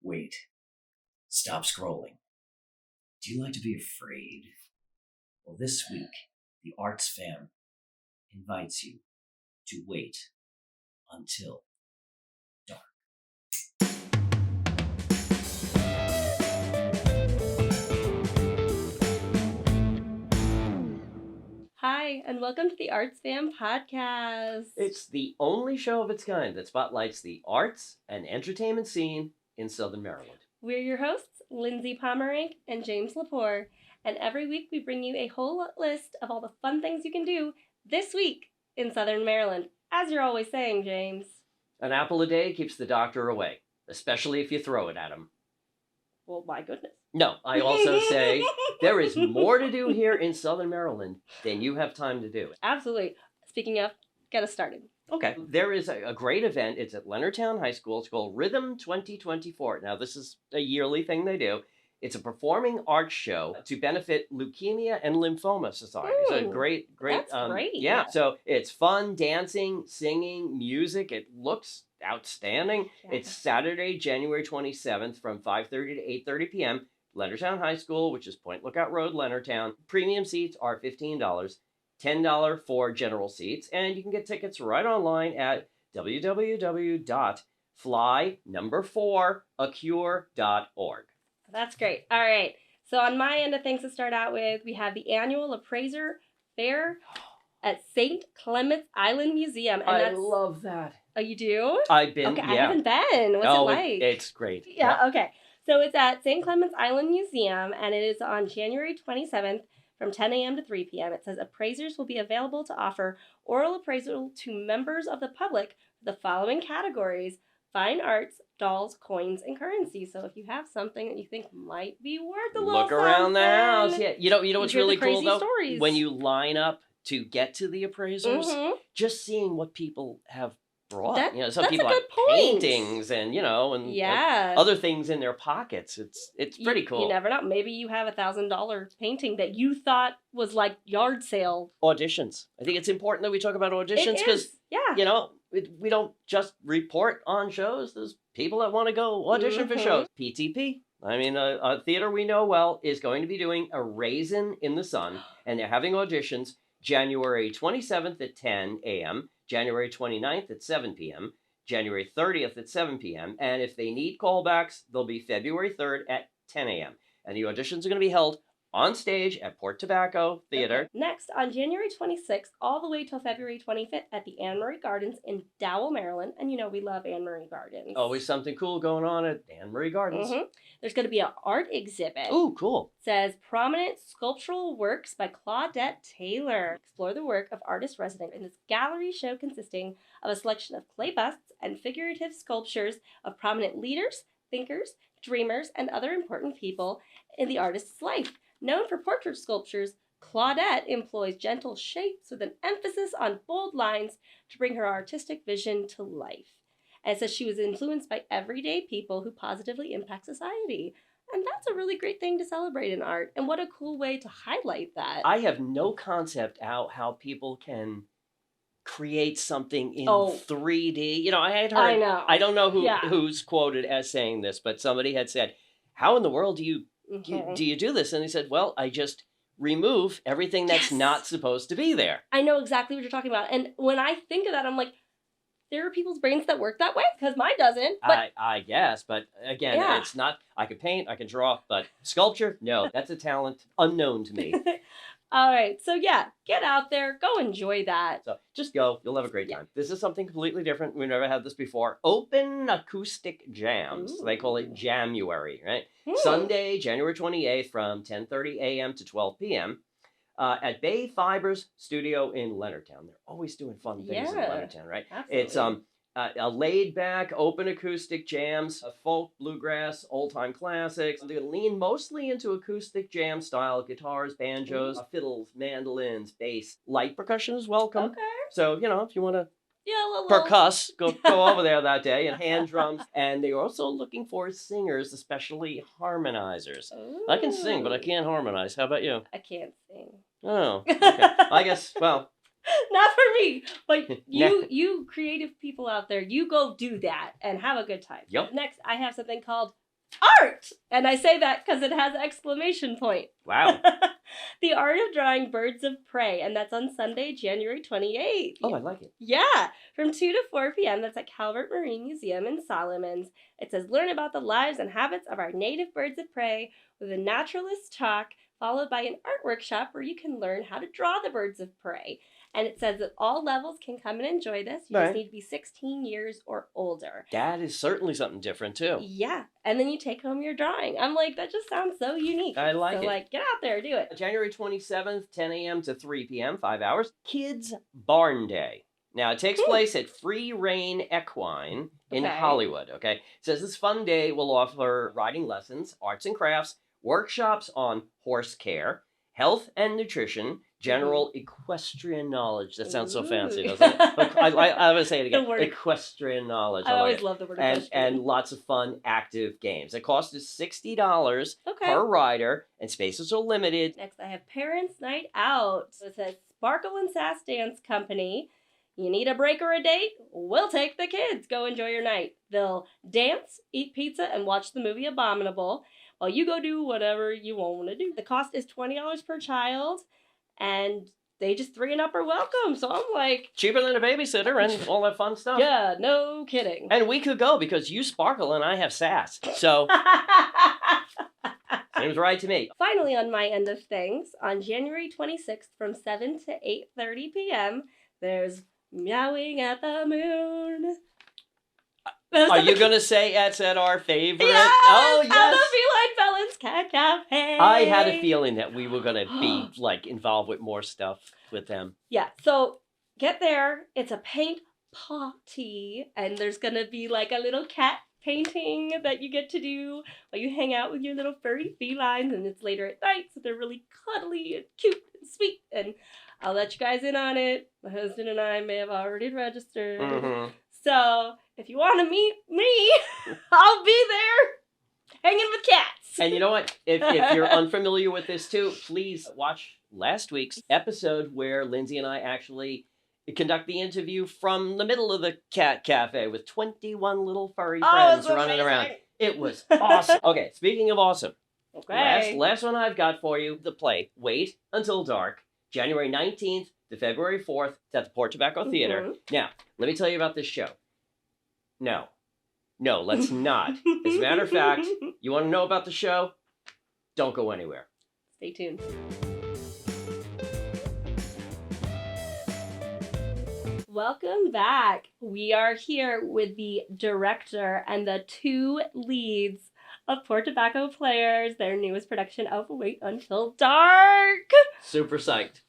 Wait. Stop scrolling. Do you like to be afraid? Well, this week, the Arts Fam invites you to wait until dark. Hi, and welcome to the Arts Fam podcast. It's the only show of its kind that spotlights the arts and entertainment scene in Southern Maryland. We're your hosts, Lindsay Pomerank and James Lepore, and every week we bring you a whole list of all the fun things you can do this week in Southern Maryland, as you're always saying, James. An apple a day keeps the doctor away, especially if you throw it at him. Well, my goodness. No, I also say there is more to do here in Southern Maryland than you have time to do. Absolutely. Speaking of, get us started. Okay, there is a great event. It's at Leonardtown High School. It's called Rhythm 2024. Now, this is a yearly thing they do. It's a performing arts show to benefit Leukemia and Lymphoma Society. So great. That's great. Yeah, so it's fun, dancing, singing, music. It looks outstanding. Yeah. It's Saturday, January 27th from 5:30 to 8:30 p.m. Leonardtown High School, which is Point Lookout Road, Leonardtown. Premium seats are $15, $10 for general seats, and you can get tickets right online at www.fly4acure.org. That's great. All right. So on my end of things to start out with, we have the annual Appraiser Fair at St. Clements Island Museum. And I love that. Oh, you do? I've been, Okay, yeah. I haven't been. What's it like? It's great. Yeah, okay. So it's at St. Clements Island Museum, and it is on January 27th from 10 a.m. to 3 p.m. It says appraisers will be available to offer oral appraisal to members of the public for the following categories: fine arts, dolls, coins, and currency. So if you have something that you think might be worth a little Look around the house. Yeah, you know what's hear the really cool crazy though? stories. When you line up to get to the appraisers, Mhm. just seeing what people have brought. Some that's people a have good point. paintings and and Yeah. other things in their pockets. It's pretty cool. You never know. Maybe you have $1,000 painting that you thought was like yard sale. Auditions. I think it's important that we talk about auditions It because is. Yeah. we don't just report on shows. There's people that want to go audition for shows. PTP. I mean, a theater we know well is going to be doing A Raisin in the Sun, and they're having auditions January 27th at 10 a.m., January 29th at 7 p.m., January 30th at 7 p.m., and if they need callbacks, they'll be February 3rd at 10 a.m. And the auditions are going to be held on stage at Port Tobacco Theater. Okay. Next, on January 26th, all the way till February 25th at the Anne Marie Gardens in Dowell, Maryland. And we love Anne Marie Gardens. Always something cool going on at Anne Marie Gardens. Mm-hmm. There's going to be an art exhibit. Ooh, cool. It says Prominent Sculptural Works by Claudette Taylor. Explore the work of artists resident in this gallery show consisting of a selection of clay busts and figurative sculptures of prominent leaders, thinkers, dreamers, and other important people in the artist's life. Known for portrait sculptures, Claudette employs gentle shapes with an emphasis on bold lines to bring her artistic vision to life. And it says she was influenced by everyday people who positively impact society. And that's a really great thing to celebrate in art. And what a cool way to highlight that. I have no concept how people can create something in 3D. I had heard. I know. I don't know who's quoted as saying this, but somebody had said, "How in the world do you do this?" And he said, "Well, I just remove everything that's not supposed to be there." I know exactly what you're talking about. And when I think of that, I'm like, there are people's brains that work that way because mine doesn't. But I guess, but again, it's not. I can paint, I can draw, but sculpture, no, that's a talent unknown to me. All right, so get out there, go enjoy that. So just go, you'll have a great time. This is something completely different. We've never had this before. Open acoustic jams. They call it January, right? Sunday, January 28th from 10:30 a.m. to 12 p.m. At Bay Fibers Studio in Leonardtown. They're always doing fun things in Leonardtown, right? Absolutely. It's a laid-back, open acoustic jams, folk, bluegrass, old-time classics. They're lean mostly into acoustic jam style, guitars, banjos, fiddles, mandolins, bass. Light percussion is welcome. Okay. So, if you want to little percuss, go over there that day, and hand drums. And they're also looking for singers, especially harmonizers. Ooh. I can sing, but I can't harmonize. How about you? I can't sing. Oh, okay. I guess, well. Not for me, but you creative people out there, you go do that and have a good time. Yep. Next, I have something called art! And I say that because it has an exclamation point. Wow. The Art of Drawing Birds of Prey, and that's on Sunday, January 28th. Oh, I like it. Yeah, from 2 to 4 p.m. That's at Calvert Marine Museum in Solomons. It says, learn about the lives and habits of our native birds of prey with a naturalist talk, followed by an art workshop where you can learn how to draw the birds of prey. And it says that all levels can come and enjoy this. You just need to be 16 years or older. That is certainly something different, too. Yeah, and then you take home your drawing. I'm like, that just sounds so unique. I like it. So, like, get out there, do it. January 27th, 10 a.m. to 3 p.m., 5 hours. Kids Barn Day. Now, it takes place at Free Rein Equine in Hollywood, okay? It says this fun day will offer riding lessons, arts and crafts, workshops on horse care, health and nutrition, general equestrian knowledge. That sounds so fancy, doesn't it? I'm going to say it again. Equestrian knowledge. I always love the word equestrian. And lots of fun, active games. The cost is $60 per rider, and spaces are limited. Next, I have Parents' Night Out. So it says Sparkle and Sass Dance Company. You need a break or a date? We'll take the kids. Go enjoy your night. They'll dance, eat pizza, and watch the movie Abominable while you go do whatever you want to do. The cost is $20 per child, and they just 3 and up are welcome. So I'm like... cheaper than a babysitter and all that fun stuff. Yeah, no kidding. And we could go because you sparkle and I have sass. So... seems right to me. Finally, on my end of things, on January 26th from 7 to 8:30 p.m., there's Meowing at the Moon. Are you going to say it's at our favorite? Yes! Oh, yes! At the Feline Felons Cat Cafe. I had a feeling that we were going to be, like, involved with more stuff with them. Yeah, so get there. It's a paint party, and there's going to be, like, a little cat painting that you get to do while you hang out with your little furry felines, and it's later at night, so they're really cuddly and cute and sweet, and I'll let you guys in on it. My husband and I may have already registered. Mm-hmm. So if you want to meet me, I'll be there hanging with cats. And you know what? If you're unfamiliar with this too, please watch last week's episode where Lindsay and I actually conduct the interview from the middle of the cat cafe with 21 little furry friends running around. It was awesome. Okay, speaking of awesome. Okay. Last one I've got for you, the play Wait Until Dark, January 19th to February 4th. It's at the Port Tobacco Theater. Now, let me tell you about this show. No, let's not. As a matter of fact, you want to know about the show? Don't go anywhere. Stay tuned. Welcome back. We are here with the director and the 2 leads of Port Tobacco Players, their newest production of Wait Until Dark. Super psyched.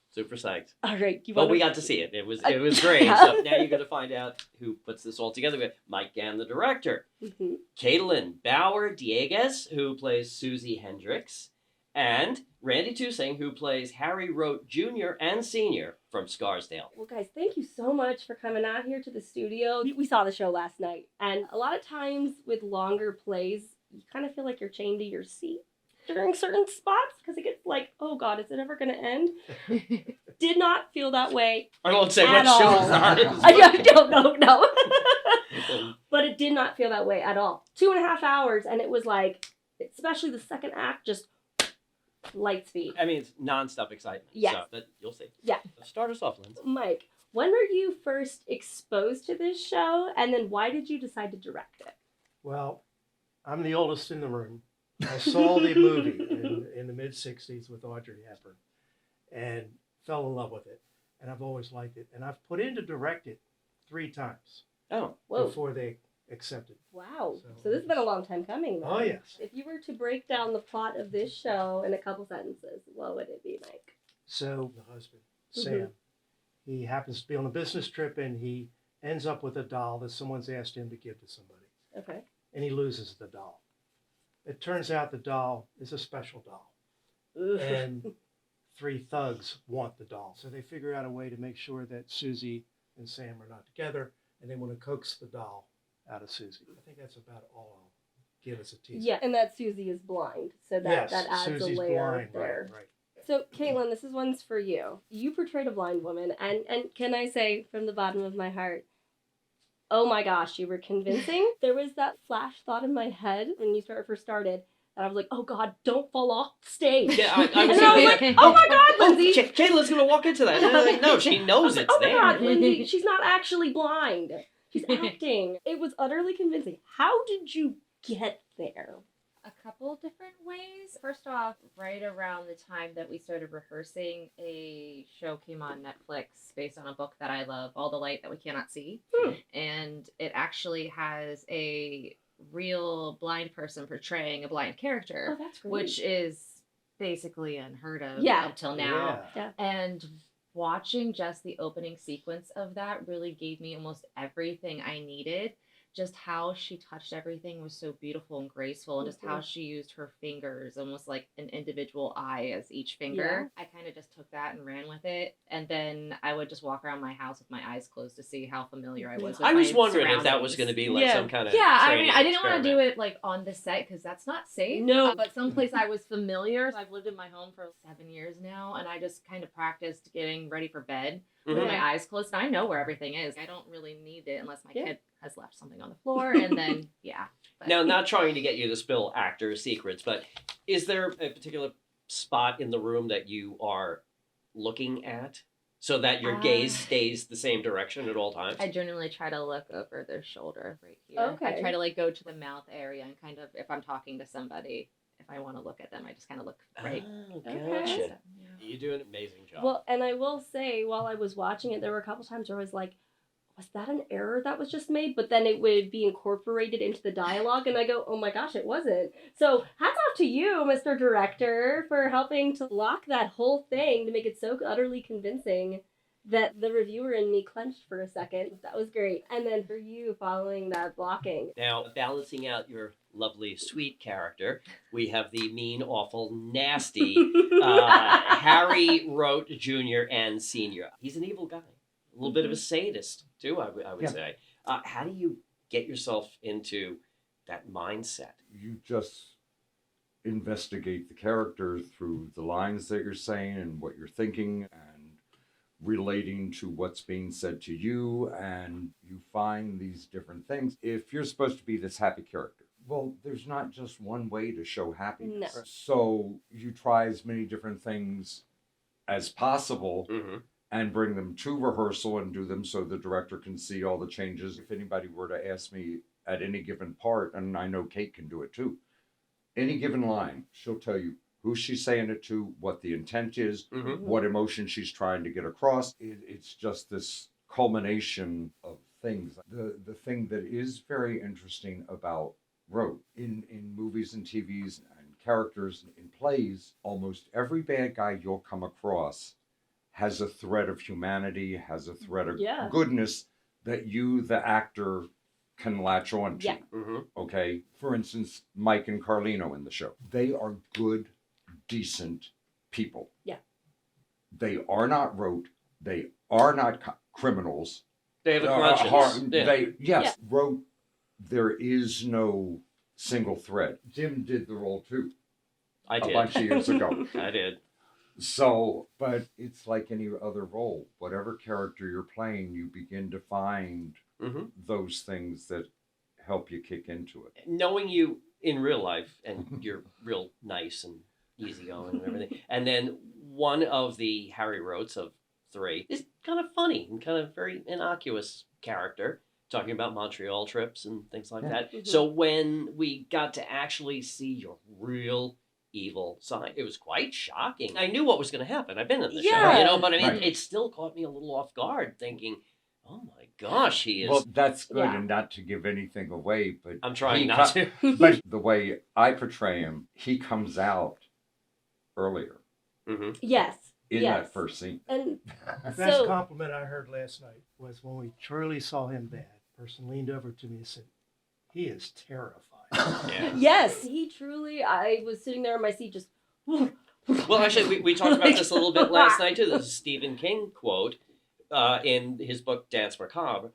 All right. But we got to see it. It was great. So now you're going to find out who puts this all together. With Mike Gann, the director. Mm-hmm. Caitlin Bauer-Dieguez, who plays Susie Hendricks. And Randy Tusing, who plays Harry Rote Jr. and Sr. from Scarsdale. Well, guys, thank you so much for coming out here to the studio. We saw the show last night. And a lot of times with longer plays, you kind of feel like you're chained to your seat during certain spots because it gets like, oh God, is it ever going to end? Did not feel that way. I won't say what show it is. I don't know, no. But it did not feel that way at all. 2.5 hours, and it was like, especially the second act, just light speed. I mean, it's nonstop excitement. Yes. So, but you'll see. Yeah. Start us off, Lindsay. Mike, when were you first exposed to this show, and then why did you decide to direct it? Well, I'm the oldest in the room. I saw the movie in the mid-'60s with Audrey Hepburn and fell in love with it. And I've always liked it. And I've put in to direct it 3 times before they accepted. Wow. So this has been a long time coming, then. Oh, yes. If you were to break down the plot of this show in a couple sentences, what would it be, Mike? So the husband, Sam, he happens to be on a business trip and he ends up with a doll that someone's asked him to give to somebody. Okay. And he loses the doll. It turns out the doll is a special doll. And 3 thugs want the doll. So they figure out a way to make sure that Susie and Sam are not together, and they want to coax the doll out of Susie. I think that's about all I'll give as a teaser. Yeah, and that Susie is blind. So that adds Susie's a layer blind, there. Right. So, Caitlin, this is one's for you. You portrayed a blind woman, and can I say from the bottom of my heart, oh my gosh, you were convincing. There was that flash thought in my head when you first started. And I was like, oh God, don't fall off the stage. Yeah, I And was I was saying, like, oh my God, Lindsay. Caitlin's going to walk into that. And I'm like, no, she knows it's oh my there. God, Lindsay, she's not actually blind. She's acting. It was utterly convincing. How did you get there? A couple different ways. First off, right around the time that we started rehearsing, a show came on Netflix based on a book that I love, All the Light That We Cannot See. And it actually has a real blind person portraying a blind character, Oh, that's great. which is basically unheard of Yeah. up till now. Yeah. And watching just the opening sequence of that really gave me almost everything I needed. Just how she touched everything was so beautiful and graceful, and just how she used her fingers, almost like an individual eye as each finger. I kind of just took that and ran with it, and then I would just walk around my house with my eyes closed to see how familiar I was with I was my wondering if that was surroundings. going to be like some kind of Yeah, I training mean, I didn't want to do experiment. it like on the set because that's not safe. No. But someplace I was familiar. I've lived in my home for 7 years now, and I just kind of practiced getting ready for bed with Mhm. my eyes closed. And I know where everything is. I don't really need it unless my Yeah. kid has left something on the floor, and then But Now, not trying to get you to spill actor secrets, but is there a particular spot in the room that you are looking at so that your gaze stays the same direction at all times? I generally try to look over their shoulder right here. Okay. I try to like go to the mouth area and kind of, if I'm talking to somebody, if I want to look at them, I just kind of look right. Oh, Okay. gotcha. So, yeah. You do an amazing job. Well, and I will say, while I was watching it, there were a couple times where I was like, was that an error that was just made? But then it would be incorporated into the dialogue, and I go, oh my gosh, it wasn't. So hats off to you, Mr. Director, for helping to lock that whole thing to make it so utterly convincing that the reviewer in me clenched for a second. That was great. And then for you following that blocking. Now, balancing out your lovely, sweet character, we have the mean, awful, nasty Harry Rote Jr. and Sr. He's an evil guy. A little bit of a sadist, too, I would Yeah. say. How do you get yourself into that mindset? You just investigate the character through the lines that you're saying and what you're thinking and relating to what's being said to you, and you find these different things. If you're supposed to be this happy character, well, there's not just one way to show happiness. No. So you try as many different things as possible Mm-hmm. and bring them to rehearsal and do them so the director can see all the changes. If anybody were to ask me at any given part, and I know Kate can do it too, any given line, she'll tell you who she's saying it to, what the intent is, Mm-hmm. what emotion she's trying to get across. It's just this culmination of things. The thing that is very interesting about Rote in movies and TVs and characters in plays, almost every bad guy you'll come across has a thread of humanity, has a thread of Yeah. goodness that you, the actor, can latch on to. Yeah. Mm-hmm. Okay? For instance, Mike and Carlino in the show. They are good, decent people. Yeah. They are not Rote. They are not criminals. They have a conscience. Yes. Rote, there is no single thread. Jim did the role too I a did. bunch of years ago. I did. So, but it's like any other role. Whatever character you're playing, you begin to find Mm-hmm. those things that help you kick into it. Knowing you in real life, and you're real nice and easygoing and everything, and then one of the Harry Rotes of 3 is kind of funny and kind of very innocuous character, talking about Montreal trips and things like that. Mhm. So when we got to actually see your real evil side, it was quite shocking. I knew what was going to happen. I've been in the show, Yeah. but I mean, Right. it still caught me a little off guard, thinking, oh my gosh, he is. Well, that's good, Yeah. and not to give anything away, but I'm trying he not co- to. But the way I portray him, he comes out earlier Mm-hmm. Yes. in yes. that first scene. And The best So- compliment I heard last night was when we truly saw him bad. A person leaned over to me and said, "He is terrifying." Yeah. yes, he truly, I was sitting there in my seat just. Well, actually, we talked about this a little bit last night too. This is a Stephen King quote in his book Dance Macabre,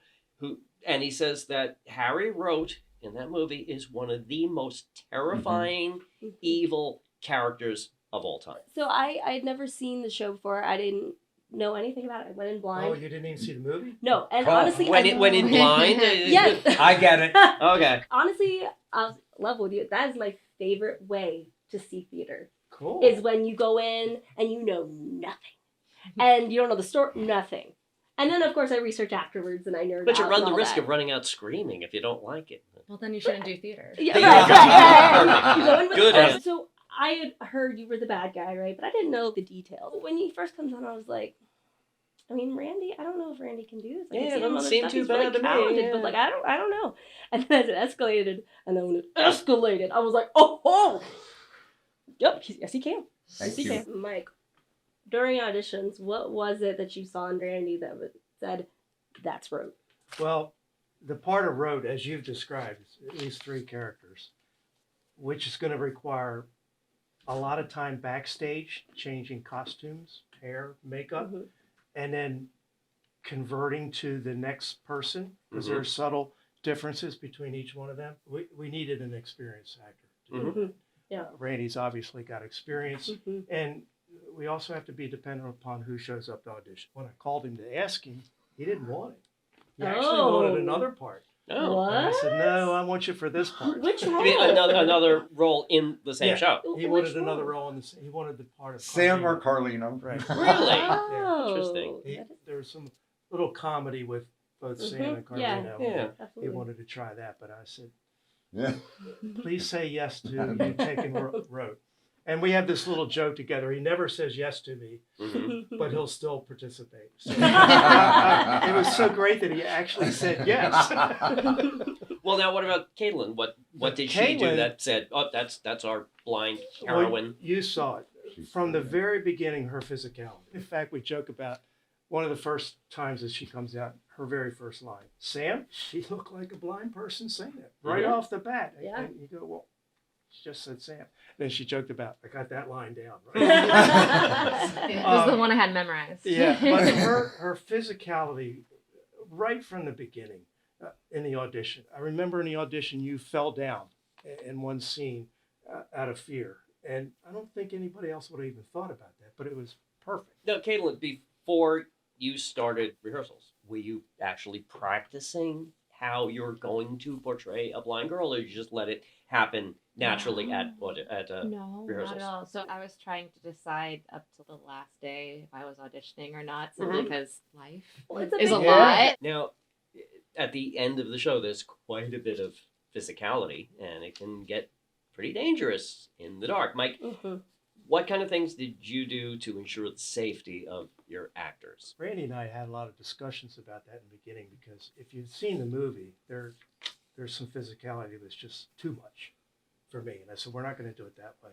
and he says that Harry Rote in that movie is one of the most terrifying, evil characters of all time. So I'd never seen the show before. I didn't know anything about it. I went in blind. Oh, you didn't even see the movie? No, and Oh, honestly, When in blind? yes. I get it. Okay. Honestly, I'll level with you. That is my favorite way to see theater. Cool. Is when you go in and you know nothing, and you don't know the story, nothing. And then, of course, I research afterwards and I nerd out. But you run and the all risk that. of running out screaming if you don't like it. Well, then you shouldn't do theater. Yeah, Yeah, right. perfect. You go in with Good the- answer. So I had heard you were the bad guy, right? But I didn't know the details. When he first comes on, I was like, I mean, Randy, I don't know if Randy can do this. I Yeah, can it see him doesn't on the seem stuff. too He's really bad to me, talented, yeah. but like I don't know. And then as it escalated, and then when it escalated, I was like, oh, yep, yes he can. Thank Yes, he you. can. Mike, during auditions, what was it that you saw in Randy that said, that's Road? Well, the part of Road, as you've described, is at least 3 characters, which is going to require a lot of time backstage, changing costumes, hair, makeup, Mhm. and then converting to the next person, because Mhm. there are subtle differences between each one of them. We needed an experienced actor to do Mhm. Yeah. that. Randy's obviously got experience, Mhm. and we also have to be dependent upon who shows up to audition. When I called him to ask him, he didn't want it. He actually wanted Oh. another part. Oh. What? And I said, no, I want you for this part. Which You role? mean another role in the same Yeah. show? He Which wanted another role? role in the. He wanted the part of Sam or Carlino. Carlino. Right. Really? Oh, Interesting. There's some little comedy with both Sam and Mhm. Yeah. Carlino. Yeah. He Absolutely. wanted to try that, but I said, Yeah. please say yes to you taking Road. And we have this little joke together. He never says yes to me, Mhm. but he'll still participate. So, it was so great that he actually said yes. Well, now what about Caitlin? What did she do Caitlin- that said, "Oh, that's our blind Well, heroine"? you saw it She's from the brilliant. very beginning. Her physicality. In fact, we joke about one of the first times that she comes out. Her very first line, Sam, she looked like a blind person saying it right Mhm. off the bat. Yeah. And you go, well, she just said Sam. Then she joked about, I got that line down. Right? It was the one I had memorized. Yeah, but her physicality, right from the beginning, in the audition. I remember in the audition you fell down in one scene out of fear, and I don't think anybody else would have even thought about that. But it was perfect. Now, Caitlin, before you started rehearsals, were you actually practicing how you're going to portray a blind girl, or you just let it happen naturally at No, rehearsals? not at all. So I was trying to decide up to the last day if I was auditioning or not, simply Mhm. because life Well, it's a is a big lot. Now, at the end of the show, there's quite a bit of physicality, and it can get pretty dangerous in the dark. Mike, Mhm. what kind of things did you do to ensure the safety of your actors? Randy and I had a lot of discussions about that in the beginning because if you've seen the movie, there's some physicality that was just too much for me, and I said we're not going to do it that way.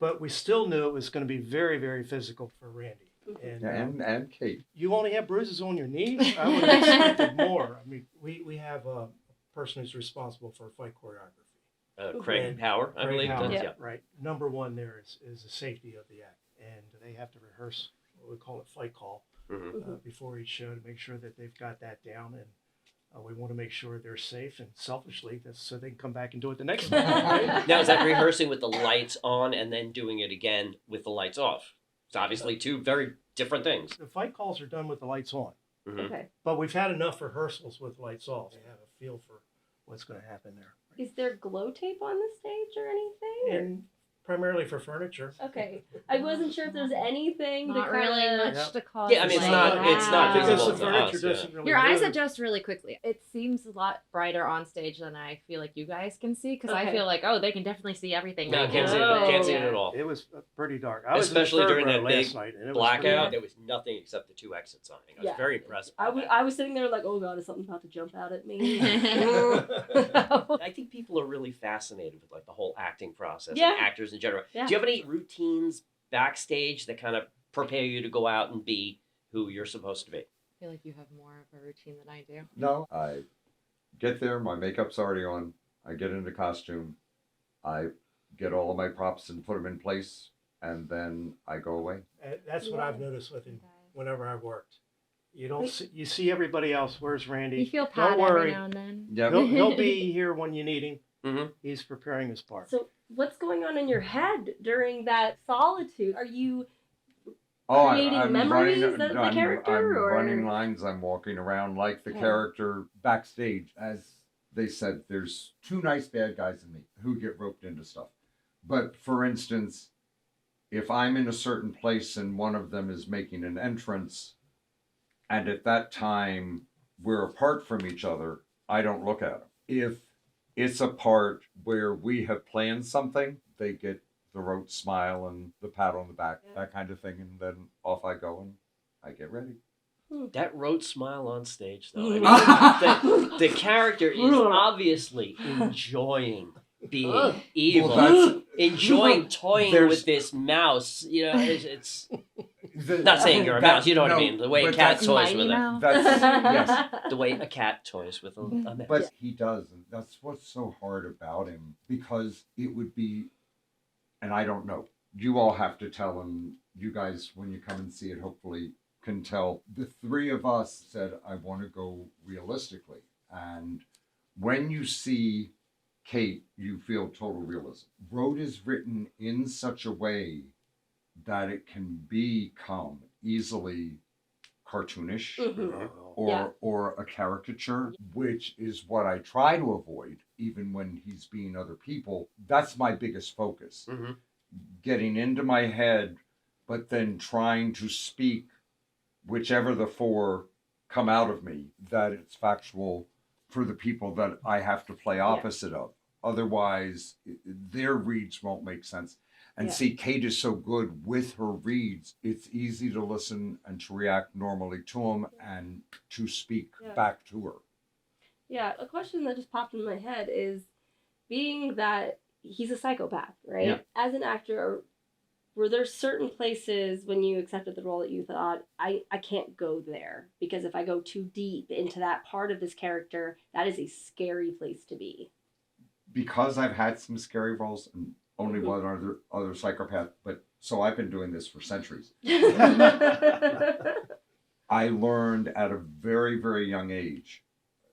But we still knew it was going to be very, very physical for Randy. And Yeah, and Kate. you only have bruises on your knees? I would have expected more. I mean, we have a person who's responsible for fight choreography. Craig And Power, I Craig believe. Howard, That's, yeah. Right. Number one there is the safety of the act. And they have to rehearse what we call it fight call Mhm. before each show to make sure that they've got that down. And we want to make sure they're safe, and selfishly, that's so they can come back and do it the next time. Now, is that rehearsing with the lights on and then doing it again with the lights off? It's obviously two very different things. The fight calls are done with the lights on. Mhm. Okay. But we've had enough rehearsals with lights off to have a feel for what's going to happen there. Is there glow tape on the stage or anything? or- And primarily for furniture. Okay. I wasn't sure if there's anything Not to really kinda... much Yep. to cause. Yeah, I mean, it's light. not- it's not Because visible the to furniture us, yeah. doesn't really Your eyes move. adjust really quickly. It seems a lot brighter on stage than I feel like you guys can see, because I Okay. feel like, oh, they can definitely see everything. No, right can't see it. Oh. Can't see it at all. It was pretty dark. I was Especially in the third during row that last big night, and it was Blackout. pretty There was nothing except the two exit signing. I was Yeah. very impressed. I by that. I was sitting there like, oh god, is something about to jump out at me? I think people are really fascinated with like the whole acting process Yeah. and actors in general. Yeah. Do you have any routines backstage that kind of prepare you to go out and be who you're supposed to be? I feel like you have more of a routine than I do. No, I get there, my makeup's already on. I get into costume. I get all of my props and put them in place, and then I go away. That's what Yeah. I've noticed with him Okay. whenever I've worked. You don't see, you see everybody else. Where's Randy? You feel Don't pat every worry. now and then. Yep. He'll be here when you need him. Mhm. He's preparing his part. So what's going on in your head during that solitude? Are you Oh, creating memories of the I'm character, or running lines. I'm walking around like the Okay. character backstage. As they said, there's two nice bad guys in me who get roped into stuff. But for instance, if I'm in a certain place and one of them is making an entrance, and at that time we're apart from each other, I don't look at them. If it's a part where we have planned something, they get the rote smile and the pat on the back, that kind of thing, and then off I go and I get ready. That rote smile on stage, though. Mm. I mean, the character is obviously enjoying being evil, Well, enjoying toying there's- with this mouse. You know, it's The- not saying you're a that- mouse. You know what I no, mean? The way a but cat that's- toys Mighty with it. Mouse. That's yes. The way a cat toys with a mouse. But he does, and that's what's so hard about him, because it would be, and I don't know, you all have to tell him, you guys, when you come and see it, hopefully can tell. The three of us said, I want to go realistically. And when you see Kate, you feel total realism. Road is written in such a way that it can become easily cartoonish. Mhm. Or, Yeah. or a caricature, which is what I try to avoid, even when he's being other people. That's my biggest focus. Mm-hmm. Getting into my head, but then trying to speak whichever the four come out of me, that it's factual for the people that I have to play opposite of. Otherwise, their reads won't make sense. And Yeah. see, Kate is so good with her reads, it's easy to listen and to react normally to them and to speak Yeah. back to her. Yeah, a question that just popped in my head is, being that he's a psychopath, right? Yeah. As an actor, were there certain places when you accepted the role that you thought, I can't go there, because if I go too deep into that part of this character, that is a scary place to be? Because I've had some scary roles and only Mhm. one other psychopath, but so I've been doing this for centuries. I learned at a very, very young age.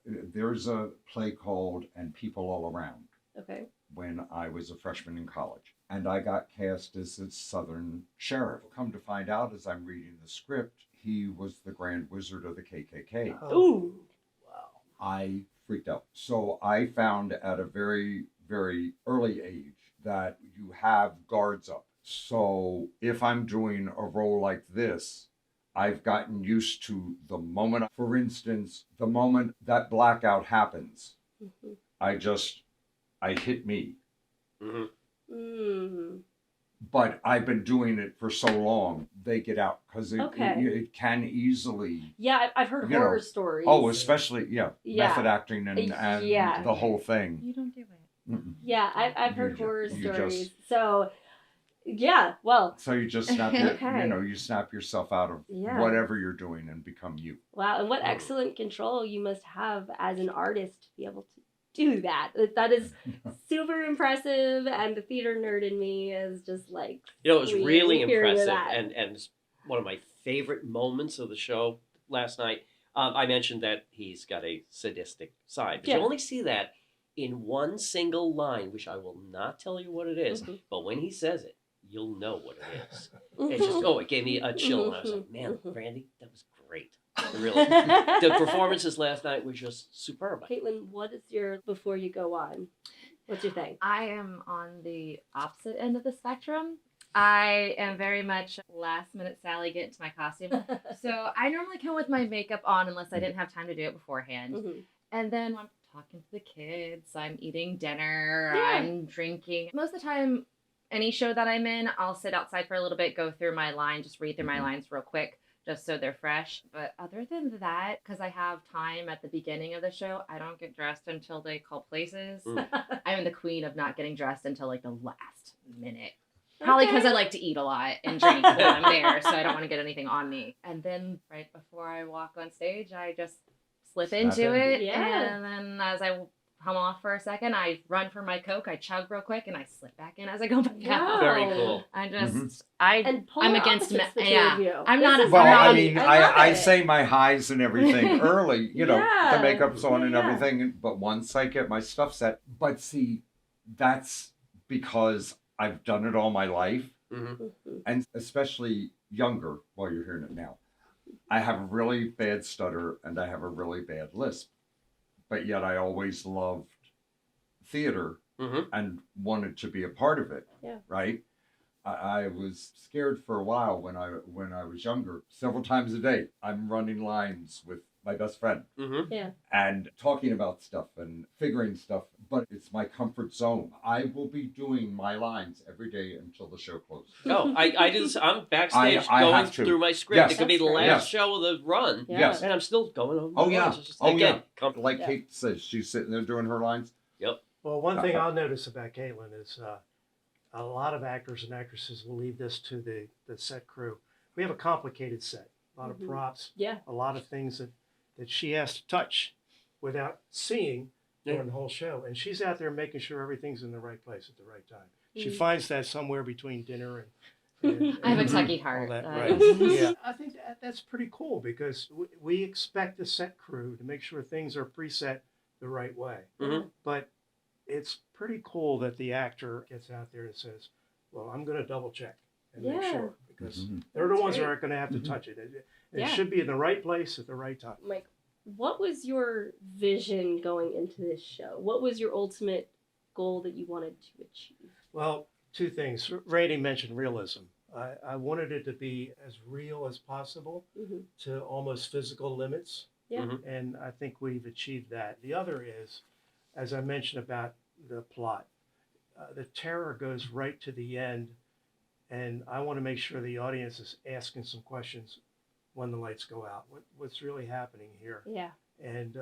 There's a play called And People All Around Okay. when I was a freshman in college. And I got cast as a Southern sheriff. Come to find out as I'm reading the script, he was the Grand Wizard of the KKK. Ooh. Wow. I freaked out. So I found at a very, very early age that you have guards up. So if I'm doing a role like this, I've gotten used to the moment, for instance, the moment that blackout happens, Mhm. I hit me. Mm-hmm. Mm. But I've been doing it for so long, they get out because Okay. it can easily. Yeah, I've heard You know, horror stories. Oh, especially, Yeah. method acting and Yeah. the whole thing. You don't do it. Mm-mm. Yeah, I've heard You horror ju- you stories. just- So, yeah, well, So you just snap Okay. you snap yourself out of Yeah. whatever you're doing and become you. wow, and what excellent control you must have as an artist to be able to do that. That is super impressive, and the theater nerd in me is just like, You know, it was really hearing impressive, that. and it's one of my favorite moments of the show last night. I mentioned that he's got a sadistic side, but Yeah. you only see that in one single line, which I will not tell you what it is, Mhm. but when he says it, you'll know what it is. It's just, it gave me a chill, and I was like, man, Mhm. Randy, that was great. Really, the performances last night were just superb. Caitlin, what is your, before you go on, what's your thing? I am on the opposite end of the spectrum. I am very much last minute Sally, get into my costume. So I normally come with my makeup on unless I didn't have time to do it beforehand. Mhm. And then I'm talking to the kids, I'm eating dinner, Yeah. I'm drinking. Most of the time, any show that I'm in, I'll sit outside for a little bit, go through my line, just read through my lines real quick, just so they're fresh. But other than that, because I have time at the beginning of the show, I don't get dressed until they call places. I'm the queen of not getting dressed until like the last minute. Probably because I like to eat a lot and drink when I'm there, so I don't want to get anything on me. And then right before I walk on stage, I just slip Snap into in. it. Yeah. And then as I come off for a second, I run for my Coke, I chug real quick, and I slip back in as I go back out. Very Wow. cool. I just, Mhm. And polar I'm against opposites, the two yeah. of you. I'm This not a- is Well, I great. mean, love I it. say my highs and everything early, Yeah. the makeup's on and Yeah. everything, but once I get my stuff set, but see, that's because I've done it all my life. and especially younger, while you're hearing it now. I have a really bad stutter and I have a really bad lisp, but yet I always loved theater and wanted to be a part of it. Yeah. Right. I was scared for a while when I was younger. Several times a day, I'm running lines with my best friend Yeah. and talking about stuff and figuring stuff. But it's my comfort zone. I will be doing my lines every day until the show closes. No, I do this. I'm backstage I going have to. through my script. Yes. It could be the That's last great. Yes. show of the run. Yeah. Yes. And I'm still going over Oh my yeah. lines. It's just, Oh again, yeah. Like Yeah. Kate says, she's sitting there doing her lines. Yep. Well, one thing I'll notice about Caitlin is a lot of actors and actresses will leave this to the set crew. We have a complicated set, a lot of props, Yeah. a lot of things that she has to touch without seeing during the whole show. And she's out there making sure everything's in the right place at the right time. She finds that somewhere between dinner and I have a and Tucky all heart. that, I- right. Yeah, I think that's pretty cool because we expect the set crew to make sure things are preset the right way. Mhm. But it's pretty cool that the actor gets out there and says, well, I'm going to double check and make Yeah. sure because Mhm. they're the That's ones that great. are going to have to touch it. It Yeah. should be in the right place at the right time. Mike, what was your vision going into this show? What was your ultimate goal that you wanted to achieve? Well, two things. Randy mentioned realism. I wanted it to be as real as possible to almost physical limits. Yeah. And I think we've achieved that. The other is, as I mentioned about the plot, the terror goes right to the end, and I want to make sure the audience is asking some questions when the lights go out. What's really happening here? Yeah. And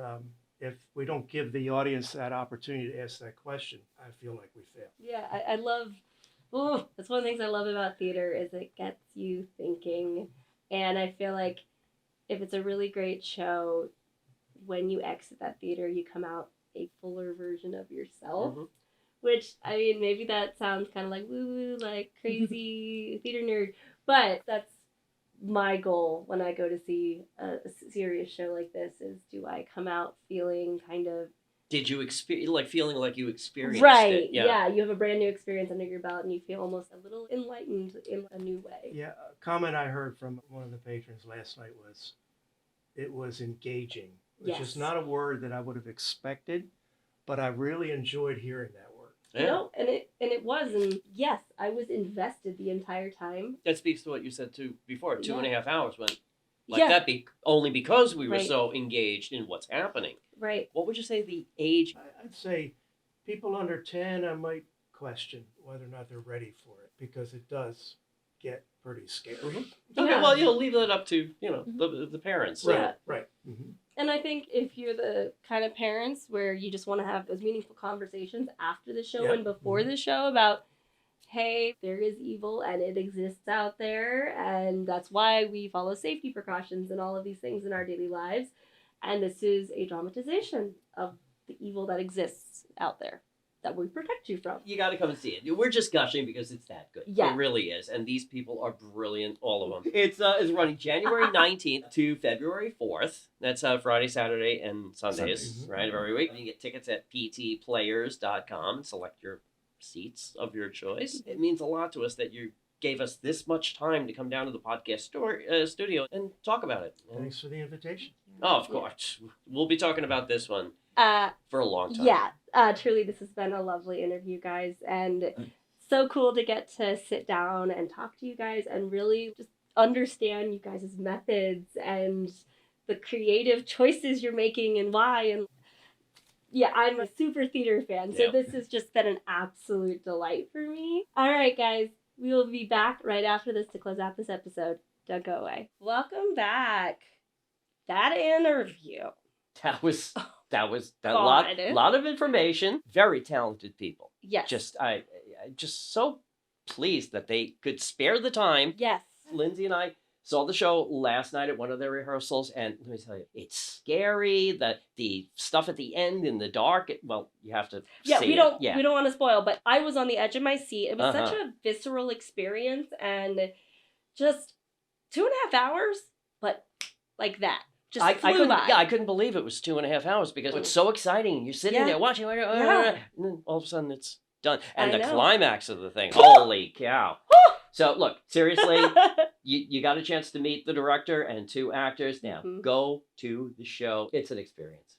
if we don't give the audience that opportunity to ask that question, I feel like we fail. Yeah, I love. Oh, that's one of the things I love about theater is it gets you thinking, and I feel like if it's a really great show, when you exit that theater, you come out a fuller version of yourself. Which, I mean, maybe that sounds kind of like woo-woo, like crazy theater nerd, but that's my goal when I go to see a serious show like this is do I come out feeling kind of Did you experience, like, feeling like you experienced right, it? yeah, you have a brand new experience under your belt and you feel almost a little enlightened in a new way. Yeah, a comment I heard from one of the patrons last night was, it was engaging, which Yes. is not a word that I would have expected, but I really enjoyed hearing that word. Yeah. No, and it was, and yes, I was invested the entire time. That speaks to what you said too before. 2.5 hours went like Yeah. that only because we were Right. so engaged in what's happening. Right. What would you say the age? I'd say people under 10, I might question whether or not they're ready for it because it does get pretty scary. Okay, Yeah. well, leave that up to the parents. Right. Yeah. Right. Mm-hmm. And I think if you're the kind of parents where you just want to have those meaningful conversations after the show Yeah. and before the show about, hey, there is evil and it exists out there, and that's why we follow safety precautions and all of these things in our daily lives. And this is a dramatization of the evil that exists out there that we protect you from. You got to come and see it. We're just gushing because it's that good. Yeah. It really is. And these people are brilliant, all of them. It's running January 19th to February 4th. That's Friday, Saturday, and Sundays, Sundays. right, of every week. You can get tickets at ptplayers.com and select your seats of your choice. It means a lot to us that you gave us this much time to come down to the podcast studio and talk about it. Thanks for the invitation. Oh, of course. We'll be talking about this one for a long time. Yeah, truly, this has been a lovely interview, guys, and so cool to get to sit down and talk to you guys and really just understand you guys' methods and the creative choices you're making and why. And yeah, I'm a super theater fan, so Yeah. this has just been an absolute delight for me. All right, guys, we will be back right after this to close out this episode. Don't go away. Welcome back. That interview. That was a God. lot of information. Very talented people. Yes. I just so pleased that they could spare the time. Yes. Lindsay and I saw the show last night at one of their rehearsals, and let me tell you, it's scary. The stuff at the end in the dark. You have to. Yeah, see we it. don't Yeah. we don't want to spoil, but I was on the edge of my seat. It was such Uh-huh. a visceral experience and just 2.5 hours, but like that. Just I flew couldn't. by. Yeah, I couldn't believe it was 2.5 hours because it's so exciting. You're sitting Yeah. there watching, Yeah. and then all of a sudden it's done. And I the know. climax of the thing, holy cow! So look, seriously, you got a chance to meet the director and 2 actors. Now go to the show. It's an experience.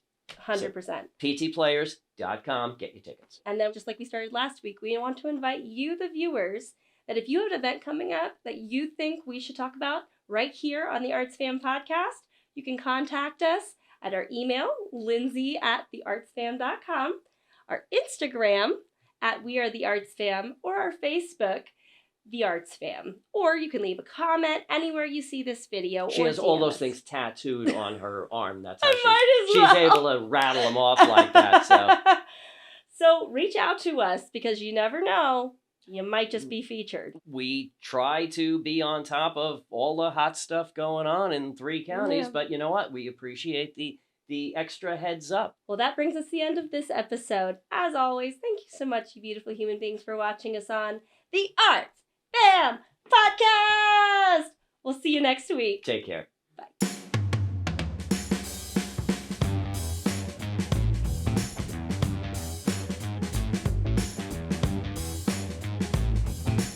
100%. PTPlayers.com. Get your tickets. And then, just like we started last week, we want to invite you, the viewers, that if you have an event coming up that you think we should talk about right here on the Arts Fam podcast, you can contact us at our email, lindsay@theartsfam.com, our Instagram @wearetheartsfam, or our Facebook, The Arts Fam. Or you can leave a comment anywhere you see this video. She or has all DM those us. things tattooed on her arm. That's how She's able to rattle them off like that. So. So reach out to us, because you never know. You might just be featured. We try to be on top of all the hot stuff going on in 3 counties, but you know what? We appreciate the extra heads up. Well, that brings us to the end of this episode. As always, thank you so much, you beautiful human beings, for watching us on the Arts Fam Podcast. We'll see you next week. Take care.